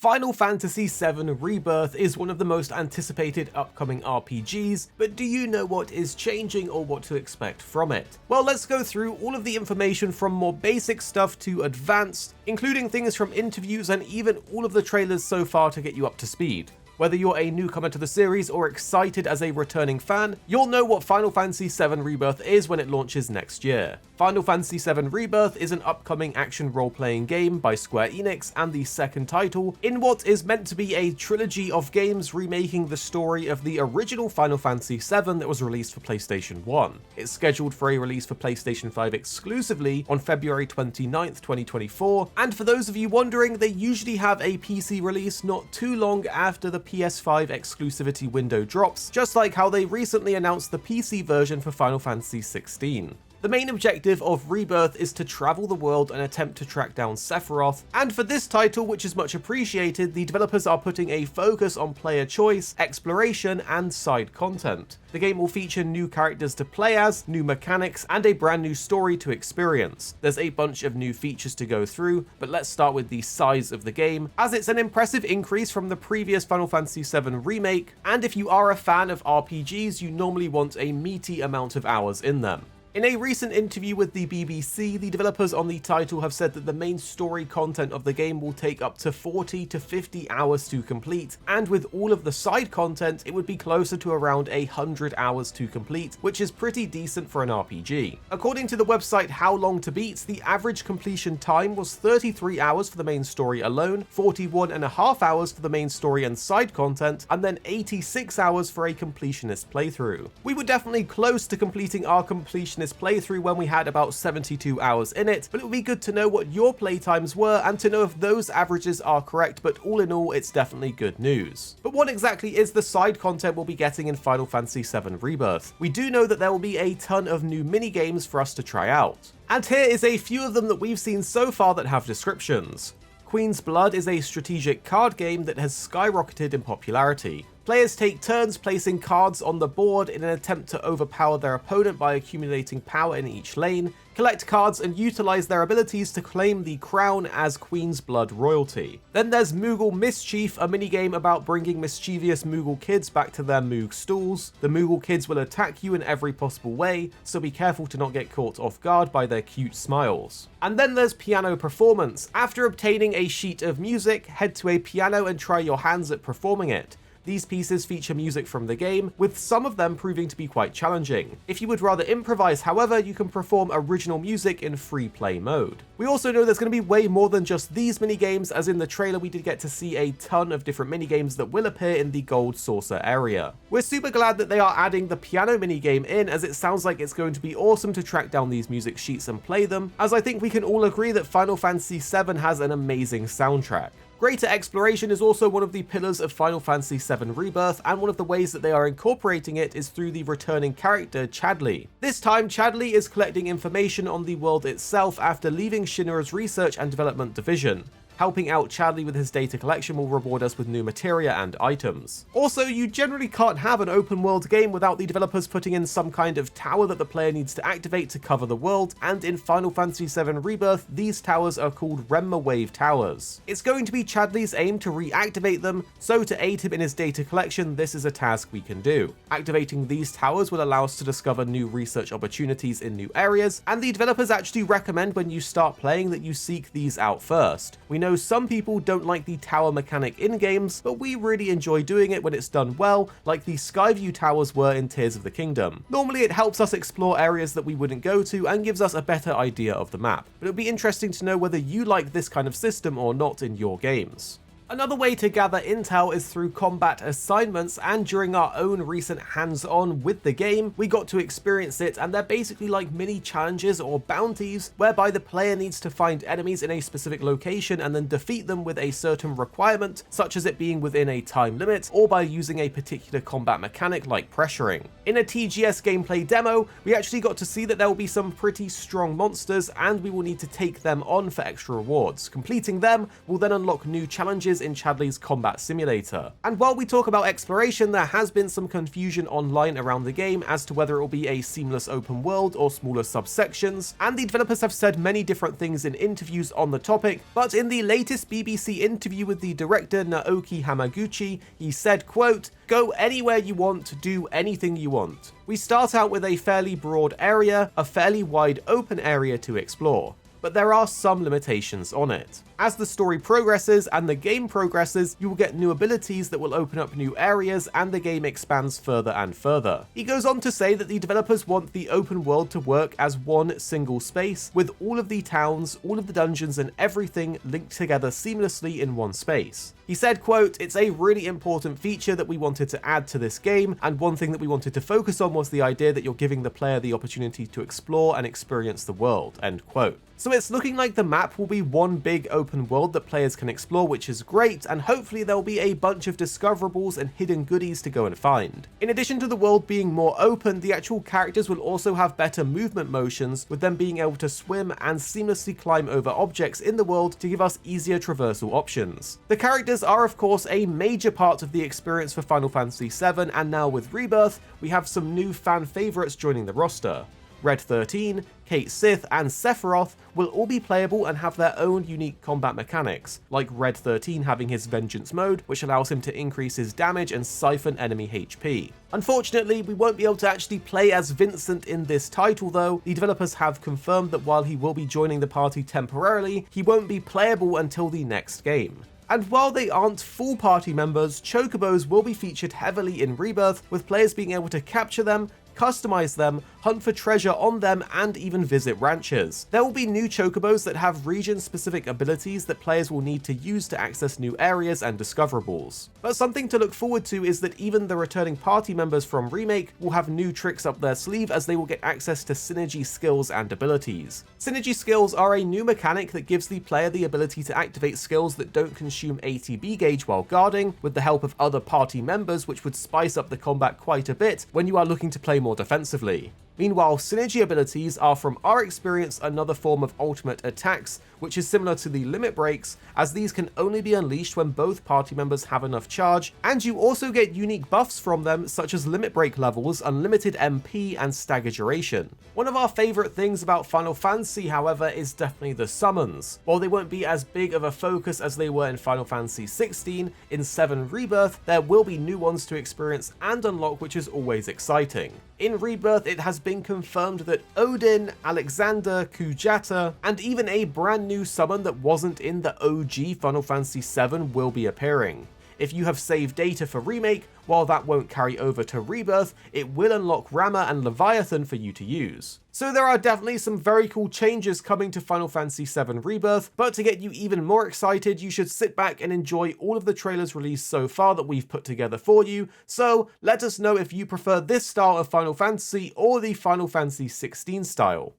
Final Fantasy VII Rebirth is one of the most anticipated upcoming RPGs, but do you know what is changing or what to expect from it? Well, let's go through all of the information from more basic stuff to advanced, including things from interviews and even all of the trailers so far to get you up to speed. Whether you're a newcomer to the series or excited as a returning fan, you'll know what Final Fantasy VII Rebirth is when it launches next year. Final Fantasy VII Rebirth is an upcoming action role-playing game by Square Enix and the second title in what is meant to be a trilogy of games remaking the story of the original Final Fantasy VII that was released for PlayStation 1. It's scheduled for a release for PlayStation 5 exclusively on February 29th, 2024, and for those of you wondering, they usually have a PC release not too long after the PS5 exclusivity window drops, just like how they recently announced the PC version for Final Fantasy XVI. The main objective of Rebirth is to travel the world and attempt to track down Sephiroth, and for this title, which is much appreciated, the developers are putting a focus on player choice, exploration, and side content. The game will feature new characters to play as, new mechanics, and a brand new story to experience. There's a bunch of new features to go through, but let's start with the size of the game, as it's an impressive increase from the previous Final Fantasy VII Remake, and if you are a fan of RPGs, you normally want a meaty amount of hours in them. In a recent interview with the BBC, the developers on the title have said that the main story content of the game will take up to 40 to 50 hours to complete, and with all of the side content, it would be closer to around 100 hours to complete, which is pretty decent for an RPG. According to the website How Long to Beat, the average completion time was 33 hours for the main story alone, 41.5 hours for the main story and side content, and then 86 hours for a completionist playthrough. We were definitely close to completing our completionist playthrough when we had about 72 hours in it, but it would be good to know what your playtimes were and to know if those averages are correct, but all in all, it's definitely good news. But what exactly is the side content we'll be getting in Final Fantasy VII Rebirth? We do know that there will be a ton of new minigames for us to try out. And here is a few of them that we've seen so far that have descriptions. Queen's Blood is a strategic card game that has skyrocketed in popularity. Players take turns placing cards on the board in an attempt to overpower their opponent by accumulating power in each lane, collect cards and utilize their abilities to claim the crown as Queen's Blood royalty. Then there's Moogle Mischief, a minigame about bringing mischievous Moogle kids back to their Moog stools. The Moogle kids will attack you in every possible way, so be careful to not get caught off guard by their cute smiles. And then there's Piano Performance. After obtaining a sheet of music, head to a piano and try your hands at performing it. These pieces feature music from the game, with some of them proving to be quite challenging. If you would rather improvise, however, you can perform original music in free play mode. We also know there's going to be way more than just these minigames, as in the trailer we did get to see a ton of different minigames that will appear in the Gold Saucer area. We're super glad that they are adding the piano minigame in, as it sounds like it's going to be awesome to track down these music sheets and play them, as I think we can all agree that Final Fantasy VII has an amazing soundtrack. Greater exploration is also one of the pillars of Final Fantasy VII Rebirth, and one of the ways that they are incorporating it is through the returning character Chadley. This time, Chadley is collecting information on the world itself after leaving Shinra's research and development division. Helping out Chadley with his data collection will reward us with new materia and items. Also, you generally can't have an open world game without the developers putting in some kind of tower that the player needs to activate to cover the world, and in Final Fantasy VII Rebirth, these towers are called Remma Wave Towers. It's going to be Chadley's aim to reactivate them, so to aid him in his data collection, this is a task we can do. Activating these towers will allow us to discover new research opportunities in new areas, and the developers actually recommend when you start playing that you seek these out first. We know some people don't like the tower mechanic in games, but we really enjoy doing it when it's done well, like the Skyview towers were in Tears of the Kingdom. Normally it helps us explore areas that we wouldn't go to and gives us a better idea of the map, but it would be interesting to know whether you like this kind of system or not in your games. Another way to gather intel is through combat assignments, and during our own recent hands-on with the game, we got to experience it, and they're basically like mini challenges or bounties, whereby the player needs to find enemies in a specific location and then defeat them with a certain requirement, such as it being within a time limit, or by using a particular combat mechanic like pressuring. In a TGS gameplay demo, we actually got to see that there will be some pretty strong monsters, and we will need to take them on for extra rewards. Completing them will then unlock new challenges changes in Chadley's combat simulator. And while we talk about exploration, there has been some confusion online around the game as to whether it will be a seamless open world or smaller subsections, and the developers have said many different things in interviews on the topic, but in the latest BBC interview with the director Naoki Hamaguchi, he said, quote, "Go anywhere you want, do anything you want. We start out with a fairly broad area, a fairly wide open area to explore, but there are some limitations on it. As the story progresses and the game progresses, you will get new abilities that will open up new areas and the game expands further and further." He goes on to say that the developers want the open world to work as one single space, with all of the towns, all of the dungeons and everything linked together seamlessly in one space. He said, quote, "It's a really important feature that we wanted to add to this game, and one thing that we wanted to focus on was the idea that you're giving the player the opportunity to explore and experience the world," end quote. So it's looking like the map will be one big open world that players can explore, which is great, and hopefully there'll be a bunch of discoverables and hidden goodies to go and find. In addition to the world being more open, the actual characters will also have better movement motions, with them being able to swim and seamlessly climb over objects in the world to give us easier traversal options. The characters are of course a major part of the experience for Final Fantasy VII, and now with Rebirth, we have some new fan favourites joining the roster. Red 13, Cait Sith, and Sephiroth will all be playable and have their own unique combat mechanics, like Red 13 having his Vengeance mode, which allows him to increase his damage and siphon enemy HP. Unfortunately, we won't be able to actually play as Vincent in this title though. The developers have confirmed that while he will be joining the party temporarily, he won't be playable until the next game. And while they aren't full party members, Chocobos will be featured heavily in Rebirth, with players being able to capture them, customize them, hunt for treasure on them, and even visit ranches. There will be new Chocobos that have region-specific abilities that players will need to use to access new areas and discoverables. But something to look forward to is that even the returning party members from Remake will have new tricks up their sleeve, as they will get access to synergy skills and abilities. Synergy skills are a new mechanic that gives the player the ability to activate skills that don't consume ATB gauge while guarding, with the help of other party members, which would spice up the combat quite a bit when you are looking to play more defensively. Meanwhile, synergy abilities are, from our experience, another form of ultimate attacks, which is similar to the limit breaks, as these can only be unleashed when both party members have enough charge, and you also get unique buffs from them, such as limit break levels, unlimited MP, and stagger duration. One of our favourite things about Final Fantasy, however, is definitely the summons. While they won't be as big of a focus as they were in Final Fantasy XVI, in VII Rebirth, there will be new ones to experience and unlock, which is always exciting. In Rebirth, it has been confirmed that Odin, Alexander, Kujata, and even a brand new summon that wasn't in the OG Final Fantasy VII will be appearing. If you have saved data for Remake, while that won't carry over to Rebirth, it will unlock Rama and Leviathan for you to use. So there are definitely some very cool changes coming to Final Fantasy VII Rebirth, but to get you even more excited, you should sit back and enjoy all of the trailers released so far that we've put together for you. So let us know if you prefer this style of Final Fantasy or the Final Fantasy XVI style.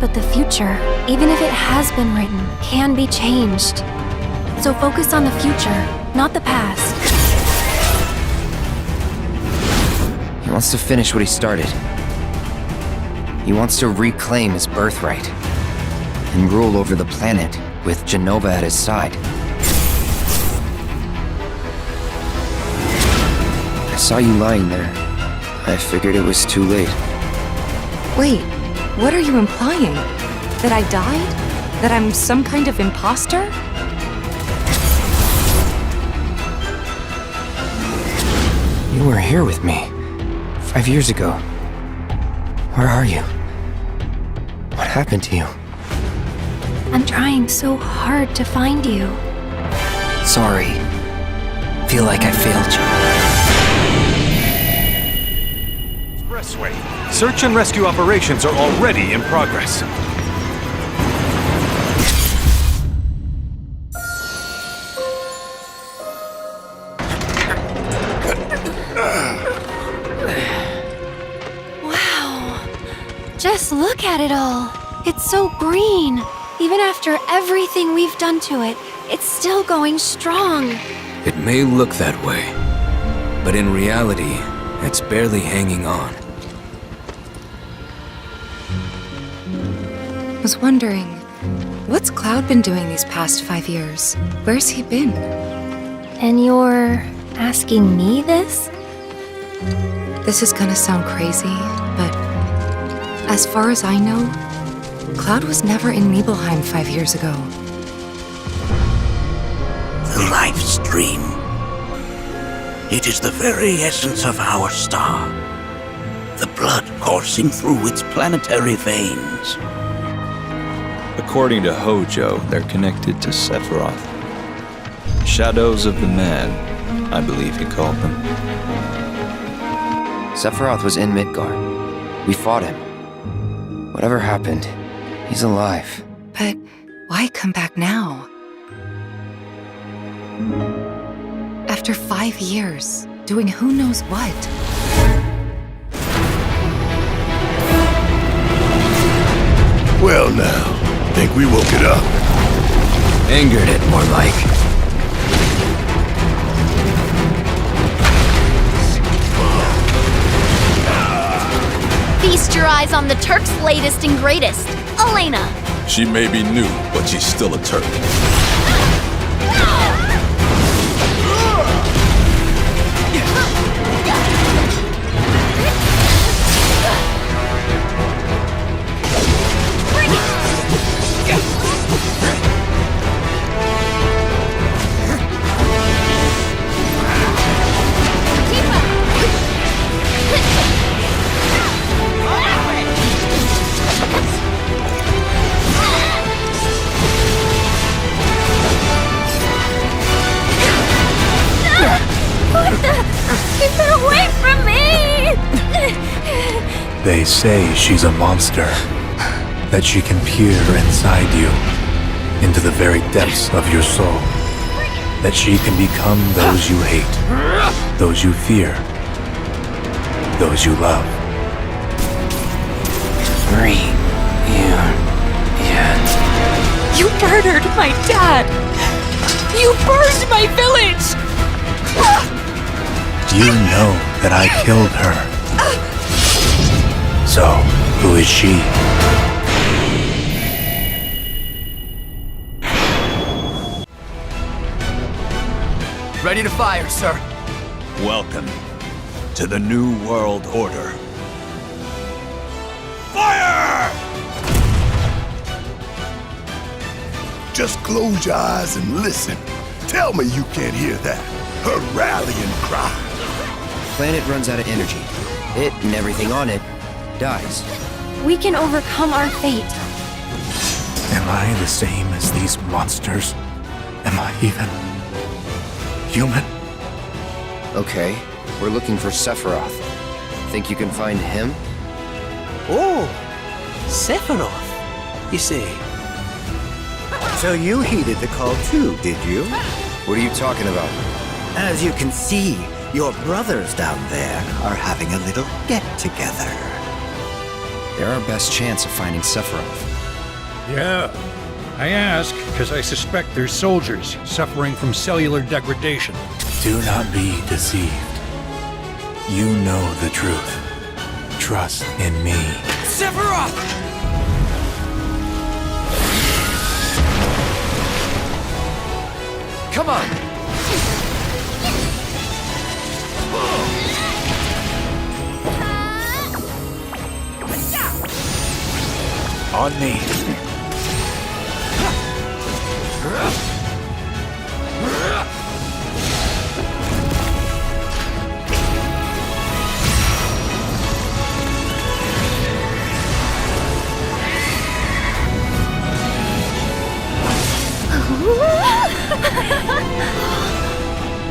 But the future, even if it has been written, can be changed. So focus on the future, not the past. He wants to finish what he started. He wants to reclaim his birthright and rule over the planet with Genova at his side. I saw you lying there. I figured it was too late. Wait, what are you implying? That I died? That I'm some kind of imposter? You were here with me 5 years ago. Where are you? What happened to you? I'm trying so hard to find you. Sorry. Feel like I failed you. Expressway. Search and rescue operations are already in progress. Just look at it all. It's so green. Even after everything we've done to it, it's still going strong. It may look that way, but in reality, it's barely hanging on. Was wondering, what's Cloud been doing these past 5 years? Where's he been? And you're asking me this? This is gonna sound crazy, but as far as I know, Cloud was never in Nibelheim 5 years ago. The life stream. It is the very essence of our star. The blood coursing through its planetary veins. According to Hojo, they're connected to Sephiroth. Shadows of the Man, I believe he called them. Sephiroth was in Midgar. We fought him. Whatever happened, he's alive. But why come back now? After 5 years, doing who knows what? Well now, think we woke it up? Angered it, more like. Feast your eyes on the Turk's latest and greatest, Elena. She may be new, but she's still a Turk. Get away from me! They say she's a monster, that she can peer inside you, into the very depths of your soul, that she can become those you hate, those you fear, those you love. You murdered my dad! You burned my village! You know that I killed her. So, who is she? Ready to fire, sir. Welcome to the New World Order. Fire! Just close your eyes and listen. Tell me you can't hear that. Her rallying cry. Planet runs out of energy. It and everything on it dies. We can overcome our fate. Am I the same as these monsters? Am I even human? Okay, we're looking for Sephiroth. Think you can find him? Oh, Sephiroth, you see. So you heeded the call too, did you? What are you talking about? As you can see, your brothers down there are having a little get-together. They're our best chance of finding Sephiroth. Yeah. I ask because I suspect they're soldiers suffering from cellular degradation. Do not be deceived. You know the truth. Trust in me. Sephiroth! Come on! On me.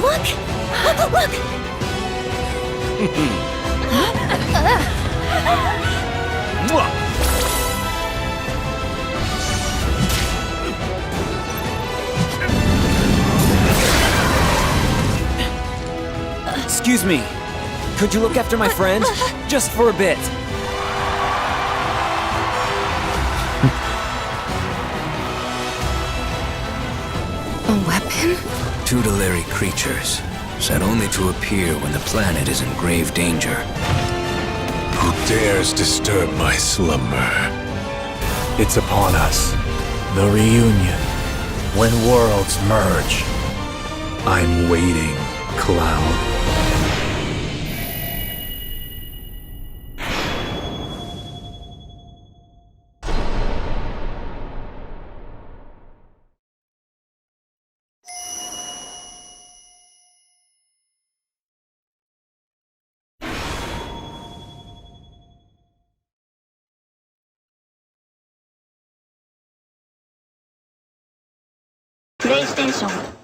Look! Look! Excuse me. Could you look after my friend? Just for a bit. A weapon? Tutelary creatures, set only to appear when the planet is in grave danger. Who dares disturb my slumber? It's upon us. The reunion. When worlds merge. I'm waiting, Cloud. PlayStation